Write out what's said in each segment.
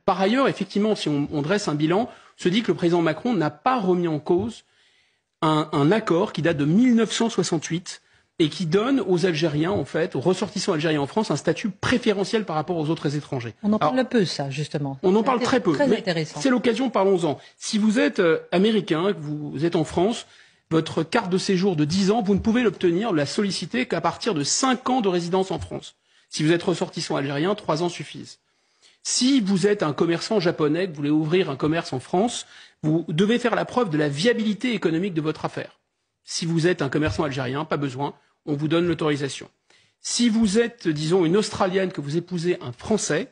Par ailleurs, effectivement, si on dresse un bilan, on se dit que le président Macron n'a pas remis en cause un accord qui date de 1968 et qui donne aux Algériens, en fait, aux ressortissants algériens en France, un statut préférentiel par rapport aux autres étrangers. On en parle peu, ça, justement. On en parle très peu. Très intéressant. C'est l'occasion, parlons-en. Si vous êtes américain, que vous êtes en France, votre carte de séjour de 10 ans, vous ne pouvez l'obtenir, la solliciter qu'à partir de 5 ans de résidence en France. Si vous êtes ressortissant algérien, 3 ans suffisent. Si vous êtes un commerçant japonais, que vous voulez ouvrir un commerce en France, vous devez faire la preuve de la viabilité économique de votre affaire. Si vous êtes un commerçant algérien, pas besoin, on vous donne l'autorisation. Si vous êtes, disons, une Australienne, que vous épousez un Français,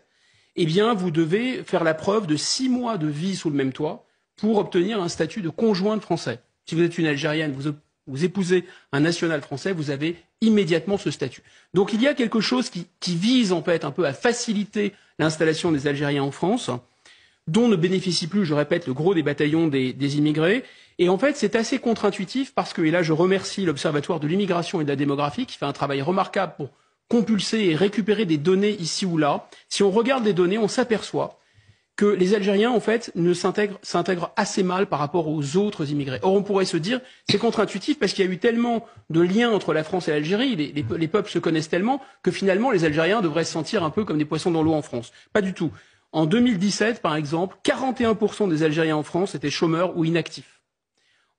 eh bien, vous devez faire la preuve de 6 mois de vie sous le même toit pour obtenir un statut de conjointe français. Si vous êtes une Algérienne, vous épousez un national français, vous avez immédiatement ce statut. Donc il y a quelque chose qui vise en fait un peu à faciliter l'installation des Algériens en France, dont ne bénéficie plus, je répète, le gros des bataillons des immigrés. Et en fait, c'est assez contre-intuitif parce que, et là je remercie l'Observatoire de l'immigration et de la démographie qui fait un travail remarquable pour compulser et récupérer des données ici ou là. Si on regarde les données, on s'aperçoit que les Algériens, en fait, s'intègrent assez mal par rapport aux autres immigrés. Or, on pourrait se dire, c'est contre-intuitif parce qu'il y a eu tellement de liens entre la France et l'Algérie, les peuples se connaissent tellement, que finalement, les Algériens devraient se sentir un peu comme des poissons dans l'eau en France. Pas du tout. En 2017, par exemple, 41% des Algériens en France étaient chômeurs ou inactifs.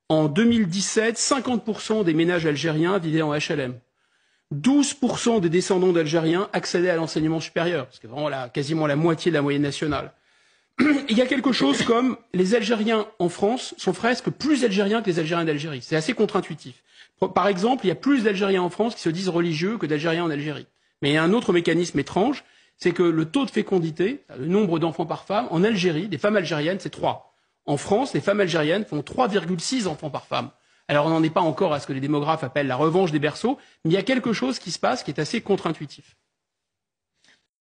En 2017, 50% des ménages algériens vivaient en HLM. 12% des descendants d'Algériens accédaient à l'enseignement supérieur, ce qui est vraiment quasiment la moitié de la moyenne nationale. Il y a quelque chose comme les Algériens en France sont presque plus Algériens que les Algériens d'Algérie. C'est assez contre-intuitif. Par exemple, il y a plus d'Algériens en France qui se disent religieux que d'Algériens en Algérie. Mais il y a un autre mécanisme étrange, c'est que le taux de fécondité, le nombre d'enfants par femme, en Algérie, les femmes algériennes, c'est 3. En France, les femmes algériennes font 3,6 enfants par femme. Alors on n'en est pas encore à ce que les démographes appellent la revanche des berceaux, mais il y a quelque chose qui se passe qui est assez contre-intuitif.